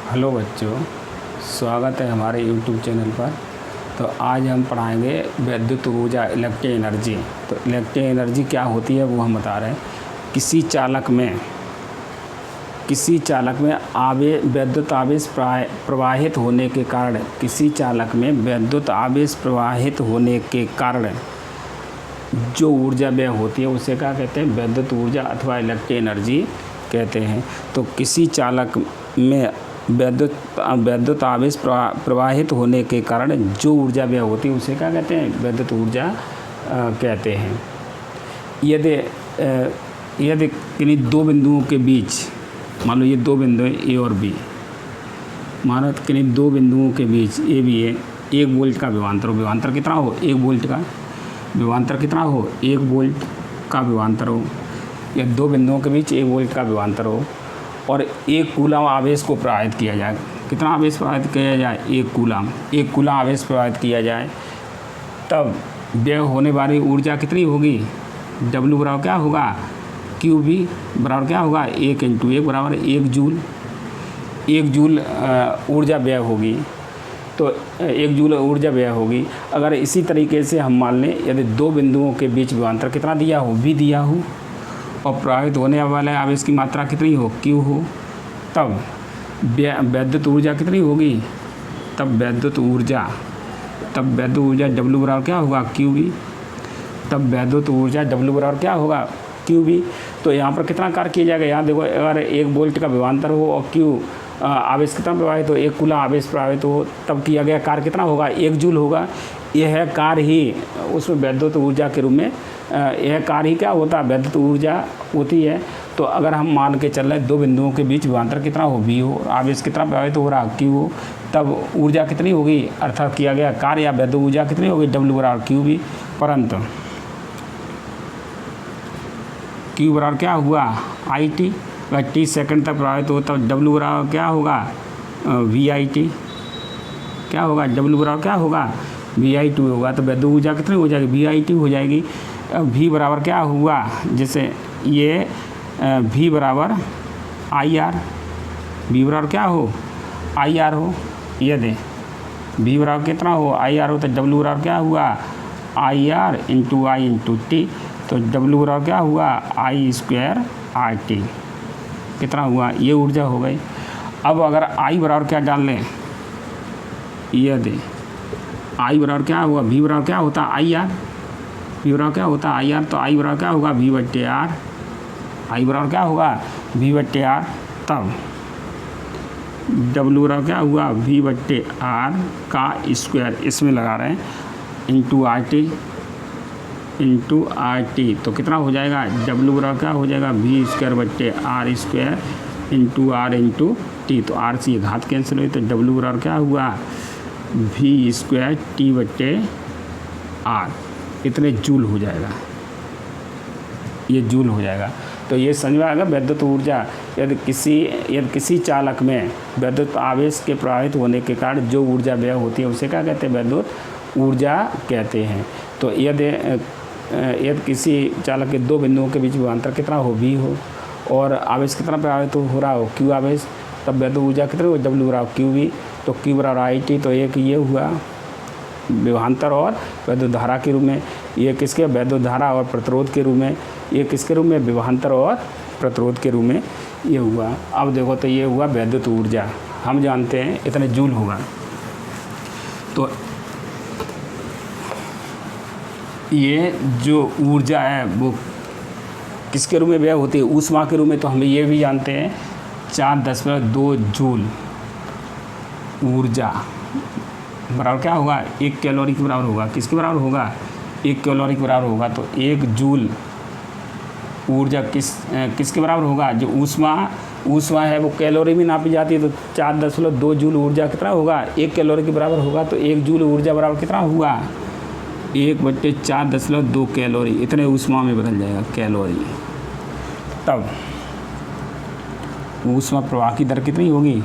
Hello बच्चों, स्वागत है हमारे यूट्यूब चैनल पर। तो आज हम पढ़ाएंगे विद्युत ऊर्जा, इलेक्ट्रिक एनर्जी। तो इलेक्ट्रिक एनर्जी क्या होती है वो हम बता रहे हैं। किसी चालक में विद्युत आवेश प्रवाहित होने के कारण जो ऊर्जा व्यय होती है उसे क्या कहते हैं? विद्युत ऊर्जा अथवा इलेक्ट्रिक एनर्जी कहते हैं। तो किसी चालक में विद्युत आवेश प्रवाहित होने के कारण जो ऊर्जा व्यय होती है उसे क्या कहते हैं? विद्युत ऊर्जा कहते हैं। यदि किन्हीं दो बिंदुओं के बीच, मान लो ये दो बिंदु हैं ए और बी, मानो किन्हीं दो बिंदुओं के बीच ए बी है, 1 वोल्ट का विभवांतर कितना हो? 1 वोल्ट का विभवांतर कितना हो? 1 वोल्ट का विभवांतर हो, या दो बिंदुओं के बीच 1 वोल्ट का विभवांतर हो, और 1 कूलम आवेश को प्रवाहित किया जाए। कितना आवेश प्रवाहित किया जाए? 1 कूलम आवेश प्रवाहित किया जाए, तब व्यय होने वाली ऊर्जा कितनी होगी? W बराबर क्या होगा? QV बराबर क्या होगा? 1 × 1 बराबर 1 जूल। 1 जूल ऊर्जा व्यय होगी। तो 1 जूल ऊर्जा व्यय होगी। अगर इसी तरीके से हम मान लें, यदि दो बिंदुओं के बीच विभवांतर कितना दिया हो? V दिया हो, और प्रवाहित होने वाले आवेश की मात्रा कितनी हो? Q हो, तब विद्युत ऊर्जा कितनी होगी? तब विद्युत ऊर्जा W बराबर क्या होगा? QV। तब विद्युत ऊर्जा W बराबर क्या होगा? QV। तो यहाँ पर कितना कार्य किया जाएगा? यहाँ देखो, अगर 1 वोल्ट का विभवांतर हो और Q आवेश कितना प्रवाहित हो? 1 कूलम आवेश प्रवाहित हो, तब किया गया कार्य कितना होगा? 1 जूल होगा। यह कार्य ही उसमें विद्युत ऊर्जा के रूप में, यह कार्य ही क्या होता है? विद्युत ऊर्जा होती है। तो अगर हम मान के चल रहे हैं दो बिंदुओं के बीच विभवांतर कितना हो? V हो, आवेश कितना प्रवाहित हो रहा? Q हो, तब ऊर्जा कितनी होगी? अर्थात किया गया कार्य या विद्युत ऊर्जा कितनी होगी? W बराबर QV। परंतु Q बराबर क्या हुआ? IT। अगर T सेकंड तक प्रवाहित हो तब W बराबर क्या होगा? VIT। क्या होगा? W बराबर क्या होगा? VIT होगा। तो विद्युत ऊर्जा कितनी हो जाएगी? VIT हो जाएगी। V बराबर क्या हुआ? जैसे ये V बराबर IR, V बराबर क्या हो? IR हो। ये दे V बराबर कितना हो? IR हो, तो W बराबर क्या हुआ? IR × I × T। तो W बराबर क्या हुआ? I² RT। कितना हुआ? ये ऊर्जा हो गई। अब अगर I बराबर क्या डाल लें, ये दे I बराबर क्या हुआ? V बराबर क्या होता? IR। V बराबर क्या होता? IR। तो I बराबर क्या होगा? V/R। I बराबर क्या होगा? V/R। तब W बराबर क्या हुआ? V/R का स्क्वायर, इसमें लगा रहे हैं, × RT। तो कितना हो जाएगा? W बराबर क्या हो जाएगा? V² R² × R × T। तो R से ये घात कैंसिल हुई, तो W बराबर क्या हुआ? V² T/R। इतने जूल हो जाएगा, ये जूल हो जाएगा। तो ये समझ में आएगा विद्युत ऊर्जा। यदि किसी चालक में विद्युत आवेश के प्रवाहित होने के कारण जो ऊर्जा व्यय होती है उसे क्या कहते हैं? विद्युत ऊर्जा कहते हैं। तो यदि किसी चालक के दो बिंदुओं के बीच विभवांतर कितना हो? V हो, और आवेश कितना प्रवाहित हो रहा हो? Q आवेश, तब विद्युत ऊर्जा कितनी हो? W बराबर QV। तो Q बराबर IT। तो एक ये हुआ विभवांतर और विद्युत धारा के रूप में, ये किसके? विद्युत धारा और प्रतिरोध के रूप में। ये किसके रूप में? विभवांतर और प्रतिरोध के रूप में ये हुआ। अब देखो, तो ये हुआ विद्युत ऊर्जा, हम जानते हैं इतने जूल होगा। तो ये जो ऊर्जा है वो किसके रूप में व्यय होती है? ऊष्मा के रूप में। तो हम ये भी जानते हैं 4.2 जूल ऊर्जा बराबर क्या होगा? 1 कैलोरी के बराबर होगा। किसके बराबर होगा? 1 कैलोरी के बराबर होगा। तो 1 जूल ऊर्जा किसके बराबर होगा? जो ऊष्मा है वो कैलोरी में नापी जाती है। तो 4.2 जूल ऊर्जा कितना होगा? 1 कैलोरी के बराबर होगा। तो 1 जूल ऊर्जा बराबर कितना हुआ? 1/4.2 कैलोरी। इतने ऊष्मा में बदल जाएगा कैलोरी। तब ऊष्मा प्रवाह की दर कितनी होगी?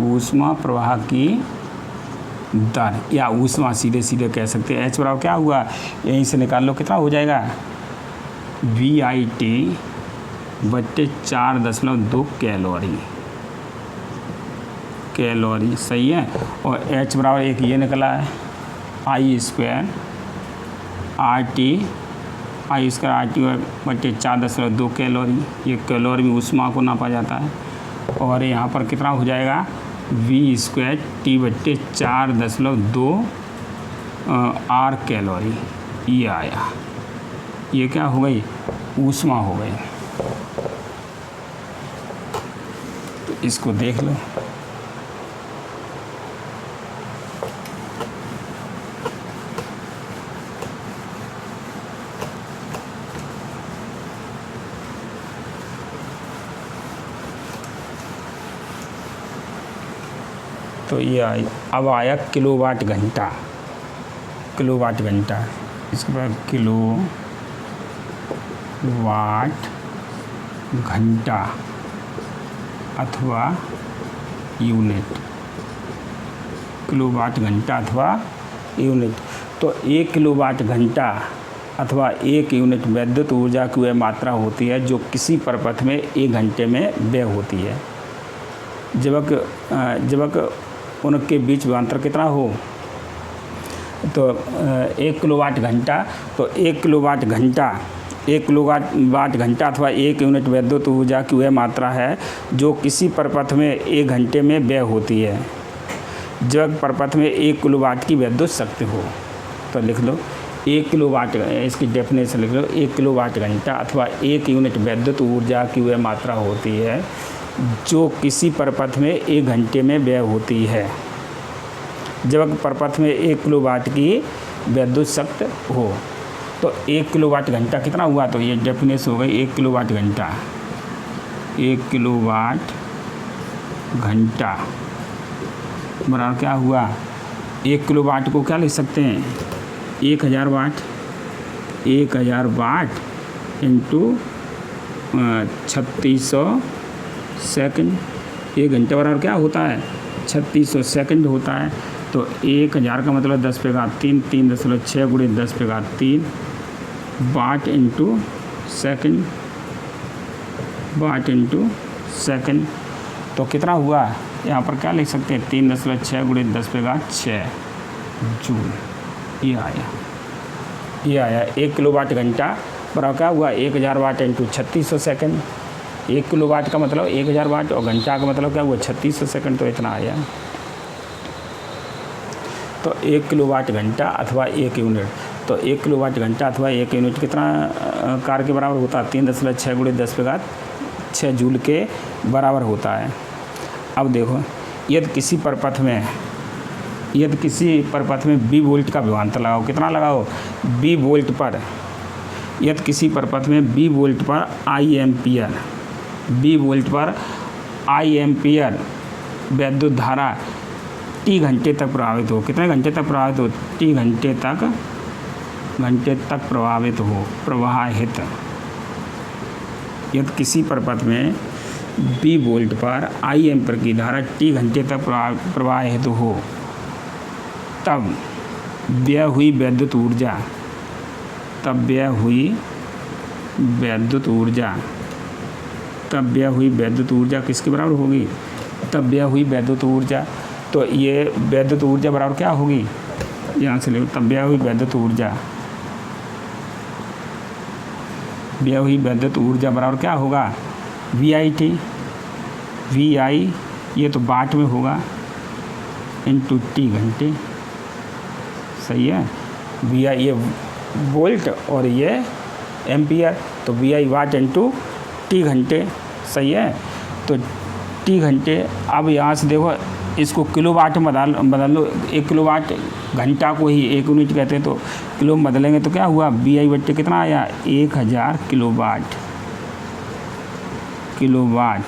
ऊष्मा प्रवाह की दर, या ऊष्मा सीधे कह सकते हैं, H बराबर क्या हुआ? यहीं से निकाल लो, कितना हो जाएगा? VIT/4.2 calorie. कैलोरी, सही है। और H बराबर एक ये निकला है I स्क्वायर RT बटे 4.2 कैलोरी, ये कैलोरी में ऊष्मा को नापा जाता है। और यहाँ पर कितना हो जाएगा V स्क्वायर T बटे 4.2 R कैलोरी, ये आया। ये क्या हो गई, ऊष्मा हो गई। तो इसको देख लो। तो ये अब आया किलोवाट घंटा, इसके बाद किलोवाट घंटा अथवा यूनिट, किलोवाट घंटा अथवा यूनिट। तो 1 किलोवाट घंटा अथवा 1 यूनिट विद्युत ऊर्जा की वह मात्रा होती है जो किसी प्रपथ में 1 घंटे में व्यय होती है, जबकि उनके बीच विभवांतर कितना हो। तो 1 किलोवाट घंटा, तो 1 किलोवाट घंटा अथवा 1 यूनिट विद्युत ऊर्जा की वह मात्रा है जो किसी प्रपथ में 1 घंटे में व्यय होती है जब प्रपथ में 1 किलोवाट की विद्युत शक्ति हो। तो लिख लो 1 किलोवाट, इसकी डेफिनेशन लिख लो। 1 किलोवाट घंटा अथवा 1 यूनिट विद्युत ऊर्जा की वह मात्रा होती है जो किसी प्रपथ में 1 घंटे में व्यय होती है जब प्रपथ में 1 किलोवाट की विद्युत शक्ति हो। तो 1 किलोवाट घंटा कितना हुआ, तो ये डेफिनेशन हो गई 1 किलोवाट घंटा। 1 किलोवाट घंटा बराबर क्या हुआ, 1 किलोवाट को क्या लिख सकते हैं 1000 वाट, 1000 वाट इंटू 3600 सेकंड। 1 घंटे बराबर क्या होता है 3600 सेकंड होता है। तो 1000 का मतलब 10 पे घात 3, 3.6 गुणे 10 पे घात 3 वाट इंटू सेकंड। तो कितना हुआ, यहाँ पर क्या लिख सकते हैं 3.6 गुणे 10 पे घात 6 जूल। ये आया 1 किलोवाट घंटा बराबर क्या हुआ 1000 वाट इंटू 3600 सेकंड। 1 किलोवाट का मतलब 1000 वाट और घंटा का मतलब क्या हुआ 3600 सेकंड। तो इतना आया। तो 1 किलोवाट घंटा अथवा 1 यूनिट, तो 1 किलोवाट घंटा अथवा 1 यूनिट कितना कार्य के बराबर होता है 3.6 गुणे 10 पे घात 6 जूल के बराबर होता है। अब देखो यदि किसी प्रपथ में B वोल्ट का विभवांतर लगाओ, कितना लगाओ B वोल्ट पर, यदि किसी प्रपथ में B वोल्ट पर I एम्पियर विद्युत धारा T घंटे तक प्रभावित हो। कितने घंटे तक प्रभावित हो, T घंटे तक प्रभावित हो, प्रवाहित। यदि किसी प्रपथ में B वोल्ट पर I एम्पियर की धारा T घंटे तक प्रवाहित हो, तब व्यय हुई विद्युत ऊर्जा किसके बराबर होगी, तब व्यय हुई विद्युत ऊर्जा। तो ये विद्युत ऊर्जा बराबर क्या होगी, यहाँ से ले, तब व्यय हुई विद्युत ऊर्जा बराबर क्या होगा VI ये तो वाट में होगा इंटू T घंटे, सही है। VI ये वोल्ट और ये एम्पियर, तो VI वाट इंटू T घंटे, सही है। तो T घंटे, अब यहाँ से देखो इसको किलोवाट में बदल लो। 1 किलोवाट घंटा को ही 1 यूनिट कहते हैं, तो किलो में बदलेंगे तो क्या हुआ VI बट्टे कितना आया 1000 किलोवाट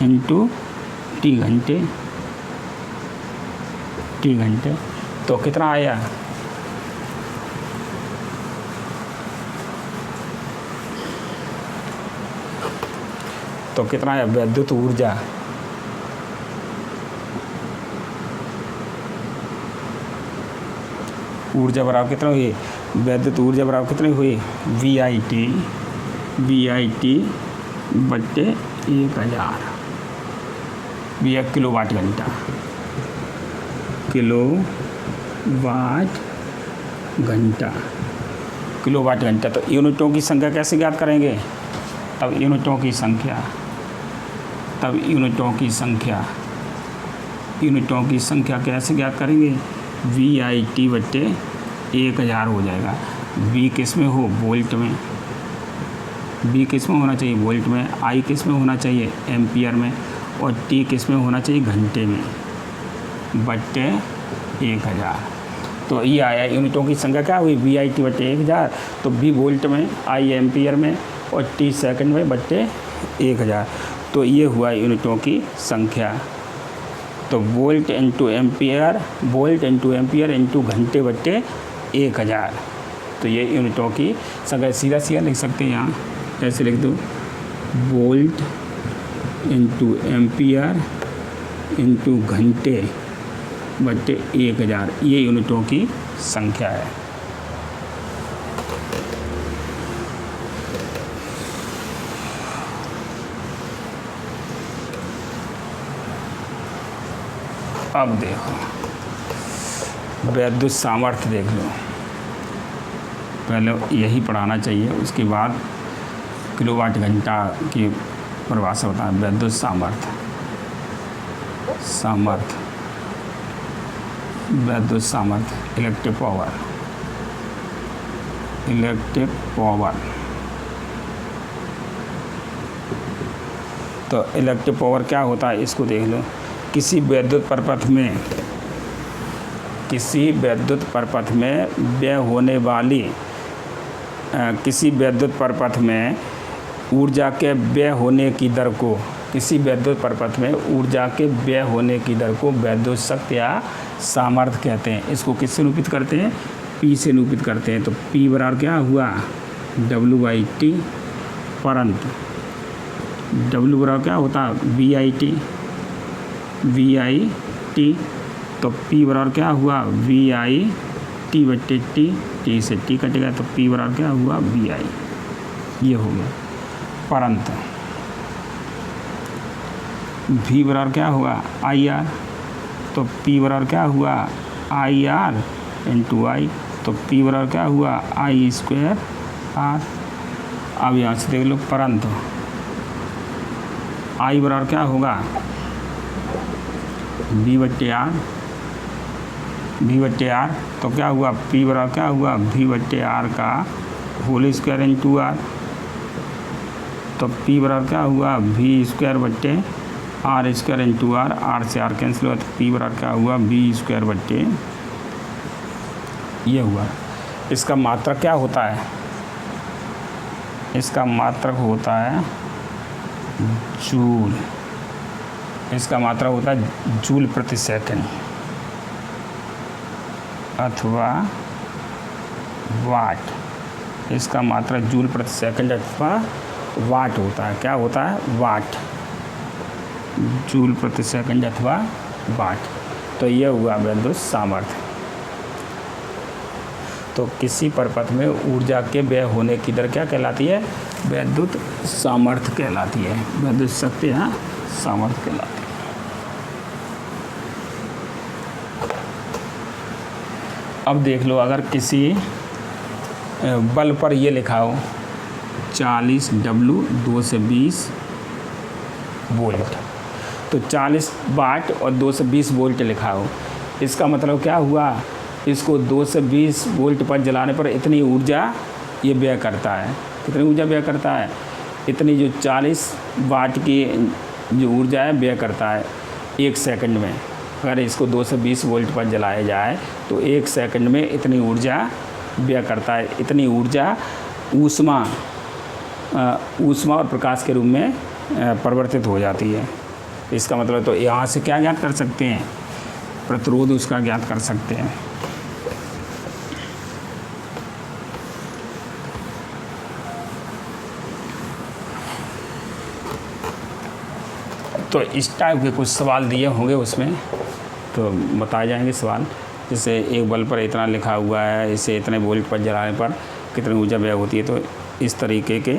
इंटू T घंटे, तो कितना आया, तो कितना आया विद्युत ऊर्जा बराबर कितना हुई, विद्युत ऊर्जा बराबर कितनी हुई VIT बट्टे 1000। बी है किलोवाट घंटा, किलोवाट घंटा, किलोवाट घंटा। तो यूनिटों की संख्या कैसे ज्ञात करेंगे? तब यूनिटों की संख्या कैसे ज्ञात करेंगे? VIT बट्टे 1000 हो जाएगा। V किस में हो? वोल्ट में। V किस में होना चाहिए? वोल्ट में। I किस में होना चाहिए? एम्पियर में। और T किस में होना चाहिए? घंटे में, बट्टे 1000। तो ये आया यूनिटों की संख्या क्या हुई? VIT बट्टे 1000। तो V वोल्ट में, I एम्पियर में और T सेकंड में बट्टे 1000। तो ये हुआ यूनिटों की संख्या। तो वोल्ट इंटू एम्पियर इंटू घंटे बट्टे 1000। तो ये यूनिटों की संख्या। सीधा सीधा लिख सकते हैं यहाँ, कैसे लिख दो? वोल्ट इंटू एम्पियर इंटू घंटे बट्टे 1000, ये यूनिटों की संख्या है। अब देखो विद्युत सामर्थ्य देख लो। पहले यही पढ़ाना चाहिए, उसके बाद किलोवाट घंटा की परिभाषा होता है। विद्युत सामर्थ्य, विद्युत सामर्थ्य, इलेक्ट्रिक पावर। तो इलेक्ट्रिक पावर क्या होता है, इसको देख लो। किसी विद्युत परिपथ में व्यय होने वाली किसी विद्युत परिपथ में ऊर्जा के व्यय होने की दर को, किसी विद्युत परिपथ में ऊर्जा के व्यय होने की दर को विद्युत शक्ति या सामर्थ्य कहते हैं। इसको किससे निरूपित करते हैं? P से निरूपित करते हैं। तो P बराबर क्या हुआ? W/T। परंतु W बराबर क्या होता है? VIT। तो P बराबर क्या हुआ? VIT बट्टे T। T से T कटेगा तो P बराबर क्या हुआ? VI। ये हो गया। परंतु V बराबर क्या हुआ? IR। तो P बराबर क्या हुआ? IR into I। तो P बराबर क्या हुआ? I² R। अब यहाँ से देख लो, परंतु I बराबर क्या होगा? V बट्टे R। तो क्या हुआ? P बराबर क्या हुआ? V बट्टे R का होल स्क्वायर इंटू R। तो P बराबर क्या हुआ? V² बट्टे R² इंटू R। R से R कैंसिल हुआ तो P बराबर क्या हुआ? V² बट्टे, ये हुआ। इसका मात्रक क्या होता है? इसका मात्रक होता है जूल। इसका मात्रक होता है जूल प्रति सेकंड अथवा वाट। इसका मात्रक जूल प्रति सेकंड अथवा वाट होता है। क्या होता है? वाट। जूल प्रति सेकंड अथवा वाट। तो यह हुआ विद्युत सामर्थ्य। तो किसी परिपथ में ऊर्जा के व्यय होने की दर क्या कहलाती है? विद्युत सामर्थ्य कहलाती है। विद्युत शक्ति या सामर्थ्य कहलाती है। अब देख लो, अगर किसी बल पर ये लिखा हो 40 W 2 से 20 वोल्ट, तो 40 वाट और 2 से 20 वोल्ट लिखा हो, इसका मतलब क्या हुआ? इसको 2 से 20 वोल्ट पर जलाने पर इतनी ऊर्जा ये व्यय करता है। कितनी ऊर्जा व्यय करता है? इतनी जो 40 वाट की जो ऊर्जा है व्यय करता है 1 सेकंड में। अगर इसको 2 से 20 वोल्ट पर जलाया जाए तो 1 सेकंड में इतनी ऊर्जा व्यय करता है। इतनी ऊर्जा ऊष्मा और प्रकाश के रूप में परिवर्तित हो जाती है। इसका मतलब तो यहाँ से क्या ज्ञात कर सकते हैं? प्रतिरोध उसका ज्ञात कर सकते हैं। तो इस टाइप के कुछ सवाल दिए होंगे उसमें, तो बताए जाएंगे सवाल। जैसे एक बल्ब पर इतना लिखा हुआ है, इसे इतने वोल्ट पर जलाने पर कितनी ऊर्जा व्यय होती है, तो इस तरीके के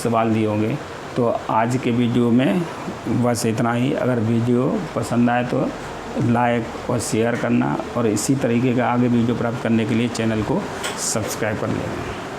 सवाल दिए होंगे। तो आज के वीडियो में बस इतना ही। अगर वीडियो पसंद आए तो लाइक और शेयर करना, और इसी तरीके का आगे वीडियो प्राप्त करने के लिए चैनल को सब्सक्राइब कर लेना।